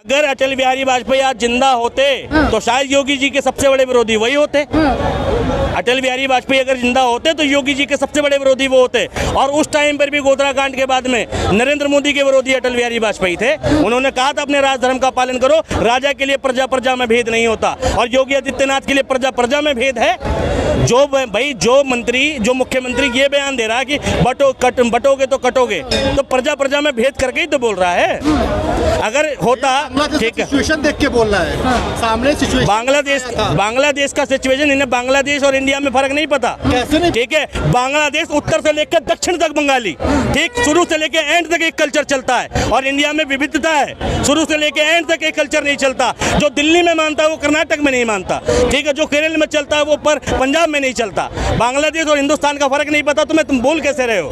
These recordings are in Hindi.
अगर अटल बिहारी वाजपेयी आज जिंदा होते तो शायद योगी जी के सबसे बड़े विरोधी वही होते। अटल बिहारी वाजपेयी अगर जिंदा होते तो योगी जी के सबसे बड़े विरोधी वो होते। और उस टाइम पर भी गोधरा कांड के बाद में नरेंद्र मोदी के विरोधी अटल बिहारी वाजपेयी थे। उन्होंने कहा था अपने राजधर्म का पालन करो, राजा के लिए प्रजा प्रजा में भेद नहीं होता। और योगी आदित्यनाथ के लिए प्रजा प्रजा में भेद है। जो मुख्यमंत्री ये बयान दे रहा है कि बटोगे तो कटोगे, तो प्रजा प्रजा में भेद करके ही तो बोल रहा है। अगर होता ठीक है, सिचुएशन देख के बोल रहा है, सामने सिचुएशन बांग्लादेश का सिचुएशन, इन्हें बांग्लादेश और इंडिया में फर्क नहीं पता। कैसे नहीं? ठीक है, बांग्लादेश उत्तर से लेकर दक्षिण तक बंगाली, ठीक, शुरू से लेकर एंड तक एक कल्चर चलता है। और इंडिया में विविधता है, शुरू से लेकर एंड तक एक कल्चर नहीं चलता। जो दिल्ली में मानता है वो कर्नाटक में नहीं मानता, ठीक है, जो केरल में चलता है वो पर पंजाब में नहीं चलता। बांग्लादेश और हिंदुस्तान का फर्क नहीं पता तुम्हें, तुम बोल कैसे रहे हो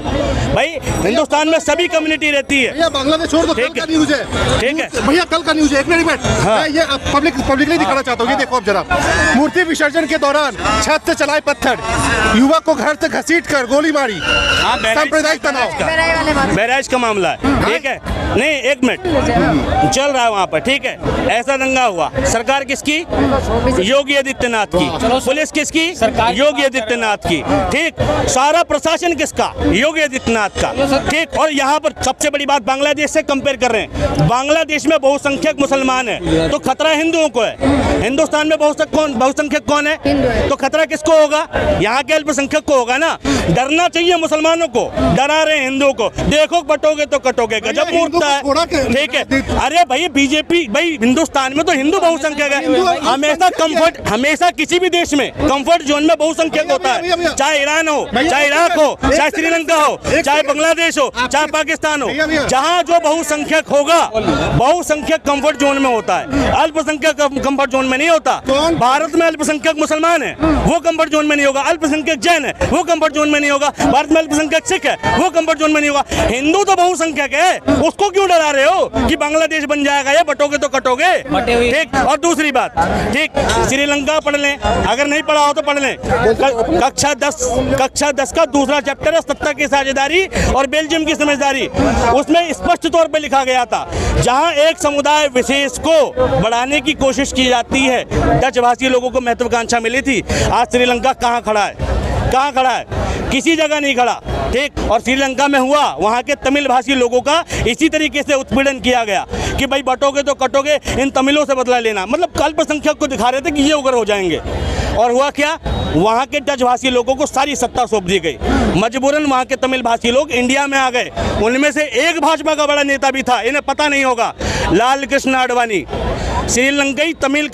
भाई? हिंदुस्तान में सभी कम्युनिटी रहती है। बांग्लादेश छोड़ दो, कल का न्यूज़ है, ठीक है भैया, कल का न्यूज़ है। एक मिनट मैं ये पब्लिकली दिखाना चाहता हूँ। ये देखो अब जरा, मूर्ति विसर्जन के दौरान छत से चलाए पत्थर, युवक को घर से घसीटकर गोली मारी, सांप्रदायिक तनाव, बहराइच का मामला है, ठीक है। नहीं, एक मिनट चल रहा है वहाँ पर, ठीक है। ऐसा दंगा हुआ, सरकार किसकी? योगी आदित्यनाथ की। पुलिस किसकी? योगी आदित्यनाथ की, ठीक। सारा प्रशासन किसका? योगी आदित्यनाथ का, ठीक। और यहाँ पर सबसे बड़ी बात, बांग्लादेश से कंपेयर कर रहे हैं। बांग्लादेश में बहुसंख्यक मुसलमान है तो खतरा हिंदुओं को है। हिंदुस्तान में बहुसंख्यक कौन है? तो खतरा किसको होगा? यहाँ के अल्पसंख्यक को होगा ना। डरना चाहिए मुसलमानों को, डरा रहे हिंदुओं को। देखो बटोगे तो कटोगे, गजब मूर्ता है, ठीक है। अरे भाई बीजेपी, भाई हिंदुस्तान में तो हिंदू बहुसंख्यक है। हमेशा किसी भी देश में कंफर्ट जोन में बहुसंख्यक होता है, चाहे ईरान हो, चाहे इराक हो, चाहे श्रीलंका हो, चाहे बांग्लादेश हो, चाहे पाकिस्तान हो। जहाँ जो बहुसंख्यक होगा, बहुसंख्यक कंफर्ट जोन में होता है, अल्पसंख्यक कंफर्ट जोन में नहीं होता। भारत में अल्पसंख्यक मुसलमान है, वो कंफर्ट जोन में नहीं होगा। अल्पसंख्यक जैन है, वो कंफर्ट जोन में नहीं होगा। भारत में अल्पसंख्यक सिख है, वो कंफर्ट जोन में नहीं होगा। हिंदू तो बहुसंख्यक है, उसको क्यों डरा रहे हो कि बांग्लादेश बन जाएगा, ये बटोगे तो कटोगे, ठीक। और दूसरी बात, ठीक, श्रीलंका पढ़ लें, अगर नहीं पढ़ा हो तो पढ़ लें। कक्षा 10 का दूसरा चैप्टर है, सत्ता की साझेदारी और बेल्जियम की समझदारी। उसमें स्पष्ट तौर पर लिखा गया था, जहां एक समुदाय विशेष को बढ़ाने की कोशिश की जाती है, डच भाषी लोगों को महत्वाकांक्षा मिली थी। आज श्रीलंका कहाँ खड़ा है? कहाँ खड़ा है? किसी जगह नहीं खड़ा, ठीक। और श्रीलंका में हुआ, वहाँ के तमिल भाषी लोगों का इसी तरीके से उत्पीड़न किया गया कि भाई बटोगे तो कटोगे, इन तमिलों से बदला लेना। मतलब अल्पसंख्यक को दिखा रहे थे कि ये उग्र हो जाएंगे। और हुआ क्या? वहाँ के डच भाषी लोगों को सारी सत्ता सौंप दी गई। मजबूरन वहाँ के तमिल भाषी लोग इंडिया में आ गए। उनमें से एक भाजपा का बड़ा नेता भी था, इन्हें पता नहीं होगा, लाल कृष्ण आडवाणी। श्रीलंकाई तमिल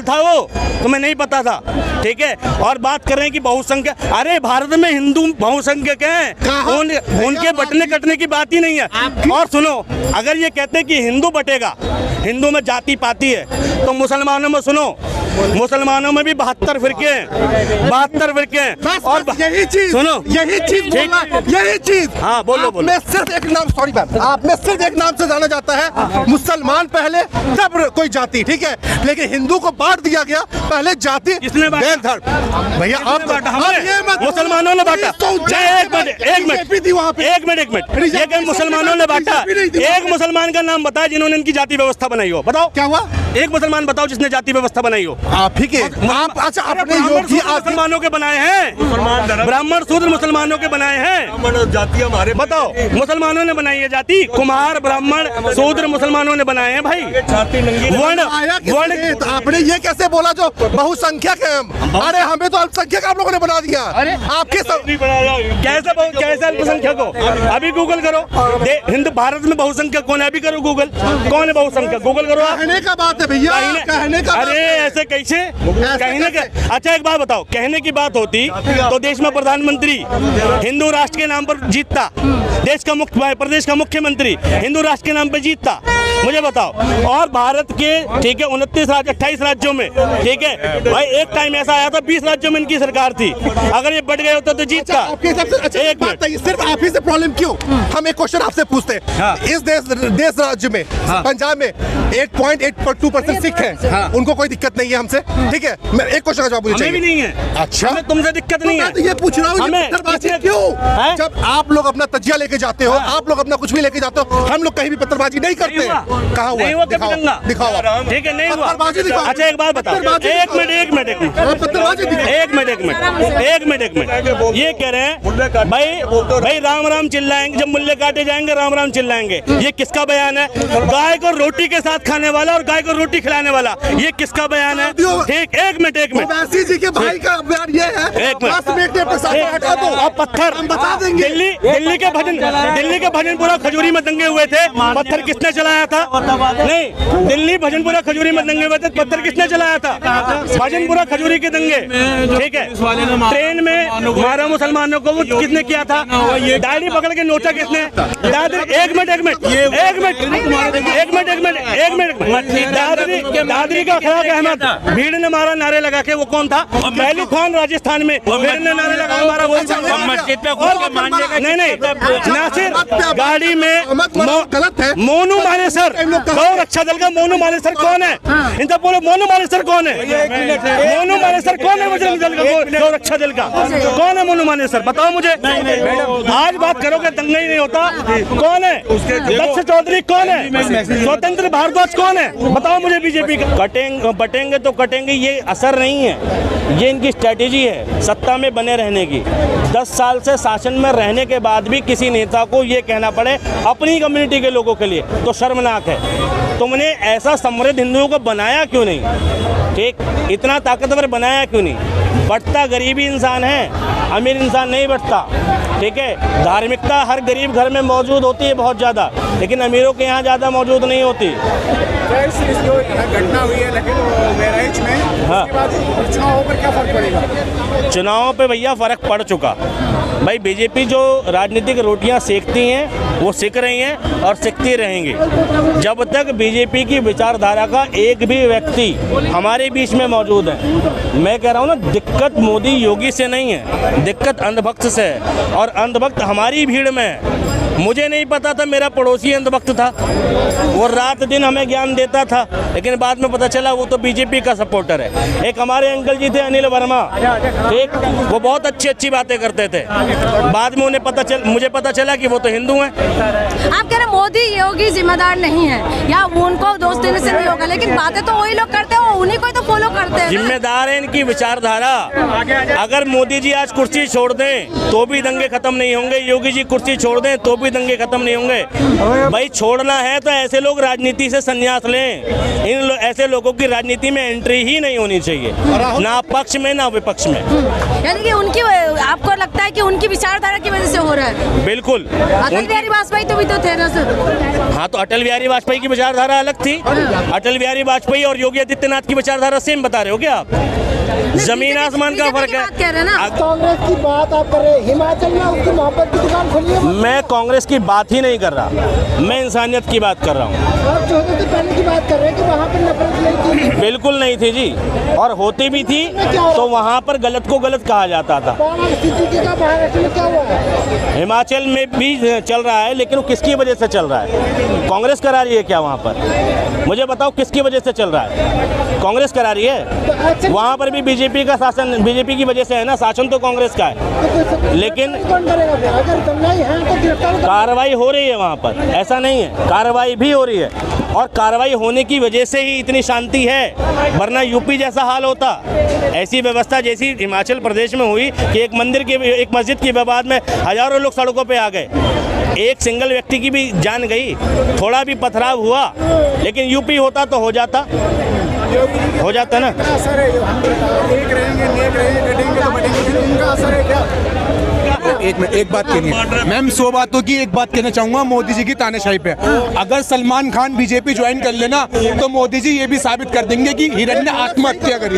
था वो, तुम्हें नहीं पता था, ठीक है। और बात कर रहे हैं कि बहुसंख्यक, अरे भारत में हिंदू बहुसंख्यक हैं, उनके बटने कटने की बात ही नहीं है। और सुनो, अगर ये कहते हैं कि हिंदू बटेगा, हिंदू में जाति पाती है, तो मुसलमानों में सुनो, मुसलमानों में भी 72 फिरके हैं, 72 फिरके हैं। और यही चीज सुनो, यही चीज, हाँ बोलो। मैं सिर्फ एक नाम, सॉरी मैम, आप में सिर्फ एक नाम से जाना जाता है, मुसलमान पहले तब कोई जाति, ठीक है। लेकिन हिंदू को बांट दिया गया, पहले जाति, किसने बांटा? भैया मुसलमानों ने बांटा। एक मिनट, ये क्या मुसलमानों ने बांटा? एक मुसलमान का नाम बताया जिन्होंने इनकी जाति व्यवस्था बनाई हो, बताओ क्या हुआ? एक मुसलमान बताओ जिसने जाति व्यवस्था बनाई हो। आप ही के आप, अच्छा, अपने मुसलमानों के बनाए हैं, ब्राह्मण शूद्र मुसलमानों के बनाए हैं, जाति हमारे, बताओ मुसलमानों ने बनाई है जाति। कुम्हार ब्राह्मण शूद्र मुसलमानों ने बनाए हैं भाई। वर्ण आपने ये कैसे बोला जो बहुसंख्यक है हम? अरे हमें तो अल्पसंख्यक आप लोगों ने बना दिया। अरे आपके कैसे अल्पसंख्यक हो? अभी गूगल करो, हिंदू भारत में बहुसंख्यक कौन है? अभी करो गूगल, कौन है बहुसंख्यक? गूगल करो। कहने का बात है भैया, कहने का। अरे ऐसे कैसे कहने का? अच्छा एक बात बताओ, कहने की बात होती तो देश में प्रधानमंत्री हिंदू राष्ट्र के नाम पर जीतता, प्रदेश का मुख्यमंत्री हिंदू राष्ट्र के नाम पर जीतता, मुझे बताओ। और भारत के, ठीक है, 28 राज्यों में, ठीक है भाई, एक टाइम ऐसा आया था 20 राज्यों में इनकी सरकार थी। अगर ये बढ़ गए होते तो जीतता। एक बात है, सिर्फ आप ही से प्रॉब्लम क्यों? हम एक क्वेश्चन आपसे पूछते हैं, इस देश राज्य में, पंजाब में 8.82% सिख हैं, उनको कोई दिक्कत नहीं है हमसे, ठीक है। मैं एक क्वेश्चन का जवाब मुझे चाहिए। भी नहीं है। अच्छा, तुमसे दिक्कत नहीं है, तो ये पूछ रहा हूँ, क्यों? जब आप लोग अपना तजिया लेके जाते हो, आप लोग अपना कुछ भी लेके जाते हो, हम लोग कहीं भी पत्थरबाजी नहीं करते। कहाँ हुआ? नहीं हुआ कभी दिखाओ, दंगा? दिखाओ। ठीक है, नहीं हुआ। पत्थरबाजी दिखाओ। अच्छा एक बात बताओ, एक मिनट पत्थरबाजी दिखाओ। एक मिनट ये कह रहे हैं भाई राम राम चिल्लाएंगे, जब मुल्ले काटे जाएंगे राम राम चिल्लाएंगे, ये किसका बयान है? गाय को रोटी के साथ खाने वाला और गाय को रोटी खिलाने वाला, ये किसका बयान है? ठीक, एक मिनट ओवैसी जी के भाई का बयान ये है, एक मिनट। बस बेटे पे साथ हटा दो। अब पत्थर हम बता देंगे। दिल्ली के भजनपुरा खजूरी में दंगे हुए थे, पत्थर किसने चलाया था? नहीं, दिल्ली भजनपुरा खजूरी में दंगे हुए थे, पत्थर किसने चलाया था? भजनपुरा खजूरी के दंगे, ठीक है। ट्रेन में मारा मुसलमानों को, वो किसने किया था? दाढ़ी पकड़ के नोचा किसने? दादरी का खराब अहमद भीड़ ने मारा नारे लगा के, वो कौन था? पहलू खान राजस्थान में भीड़ ने नारे लगा के मारा, वो मस्जिद पे नहीं नासिर गाड़ी में गलत है। मोनू मानेसर, गौ रक्षा दल का मोनू मानेसर कौन है? इनका बोलो मोनू मानेसर कौन है? मोनू मानेसर कौन है? बजरंग दल का गौ रक्षा दल का कौन है? मोनू मानेसर बताओ मुझे। आज बात करोगे दंगा ही नहीं होता। कौन है? दक्ष चौधरी कौन है? स्वतंत्र भारद्वाज कौन है? बताओ मुझे। बीजेपी का बटेंगे तो कटेंगे, ये असर नहीं है, ये इनकी स्ट्रेटेजी है सत्ता में बने रहने की। 10 साल से शासन में रहने के बाद भी किसी नेता को ये कहना पड़े अपनी कम्युनिटी के लोगों के लिए, तो शर्मनाक है। तुमने ऐसा समृद्ध हिंदुओं को बनाया क्यों नहीं? ठीक, इतना ताकतवर बनाया क्यों नहीं? बढ़ता गरीबी इंसान है, अमीर इंसान नहीं बढ़ता। ठीक है, धार्मिकता हर गरीब घर में मौजूद होती है बहुत ज़्यादा, लेकिन अमीरों के यहाँ ज़्यादा मौजूद नहीं होती। जो घटना हुई है लेकिन बहराइच में, हाँ, उसके बाद चुनावों पर क्या फर्क पड़ेगा? चुनावों पे भैया फ़र्क पड़ चुका। भाई बीजेपी जो राजनीतिक रोटियां सेकती हैं वो सेक रही हैं और सेकती रहेंगी। जब तक बीजेपी की विचारधारा का एक भी व्यक्ति हमारे बीच में मौजूद है, मैं कह रहा हूँ ना, दिक्कत मोदी योगी से नहीं है, दिक्कत अंधभक्त से है। और अंधभक्त हमारी भीड़ में है। मुझे नहीं पता था मेरा पड़ोसी अंधभक्त था, वो रात दिन हमें ज्ञान देता था, लेकिन बाद में पता चला वो तो बीजेपी का सपोर्टर है। एक हमारे अंकल जी थे अनिल वर्मा, ठीक, वो बहुत अच्छी बातें करते थे, बाद में मुझे पता चला कि वो तो हिंदू हैं। आप कह रहे मोदी योगी जिम्मेदार नहीं है या वो उनको दोष देने से नहीं होगा, लेकिन बातें तो वही लोग करते हैं, उन्हीं को तो फॉलो करते हैं। जिम्मेदार है इनकी विचारधारा। अगर मोदी जी आज कुर्सी छोड़ दें तो भी दंगे खत्म नहीं होंगे, योगी जी कुर्सी छोड़ दें तो भी दंगे खत्म नहीं होंगे। भाई छोड़ना है तो ऐसे लोग राजनीति से संन्यास लें। ऐसे लोगों की राजनीति में एंट्री ही नहीं होनी चाहिए, ना पक्ष में ना विपक्ष में। यानी कि उनकी, आपको लगता है कि उनकी विचारधारा की वजह से हो रहा है? बिल्कुल। अटल बिहारी वाजपेयी तो भी तो थे ना सर। हाँ, तो अटल बिहारी वाजपेयी की विचारधारा अलग थी। अटल बिहारी वाजपेयी और योगी आदित्यनाथ की विचारधारा सेम बता रहे हो क्या आप? जमीन आसमान का फर्क है। कह रहे ना कांग्रेस की बात आप कर रहे हैं, हिमाचल में उसकी मोहब्बत की दुकान खोली है। मैं कांग्रेस की बात ही नहीं कर रहा, मैं इंसानियत की बात कर रहा हूँ। आप 14 से पहले की बात कर रहे हैं कि वहाँ पर नफरत नहीं थी। बिल्कुल नहीं थी जी, और होती भी थी तो वहाँ पर गलत को गलत कहा जाता था। स्थिति का महाराष्ट्र में क्या हुआ है? हिमाचल में भी चल रहा है, लेकिन वो किसकी वजह से चल रहा है? कांग्रेस करा रही है क्या वहाँ पर? मुझे बताओ किसकी वजह से चल रहा है? कांग्रेस करा रही है। वहाँ पर भी बीजेपी का शासन, बीजेपी की वजह से है ना, शासन तो कांग्रेस का है, लेकिन कार्रवाई हो रही है वहाँ पर, ऐसा नहीं है, कार्रवाई भी हो रही है। और कार्रवाई होने की वजह से ही इतनी शांति है, वरना यूपी जैसा हाल होता। ऐसी व्यवस्था जैसी हिमाचल प्रदेश में हुई कि एक मस्जिद के विवाद में हजारों लोग सड़कों पे आ गए, एक सिंगल व्यक्ति की भी जान गई, थोड़ा भी पथराव हुआ, लेकिन यूपी होता तो हो जाता ना। असर है जो हम एक रहेंगे, नेक रहेंगे, कटेंगे तो बटेंगे, उनका असर है क्या? एक बात कहनी है मैम, 100 बातों की एक बात कहना चाहूंगा मोदी जी की तानाशाही पे। अगर सलमान खान बीजेपी ज्वाइन कर लेना तो मोदी जी ये भी साबित कर देंगे कि हिरन ने आत्महत्या करी।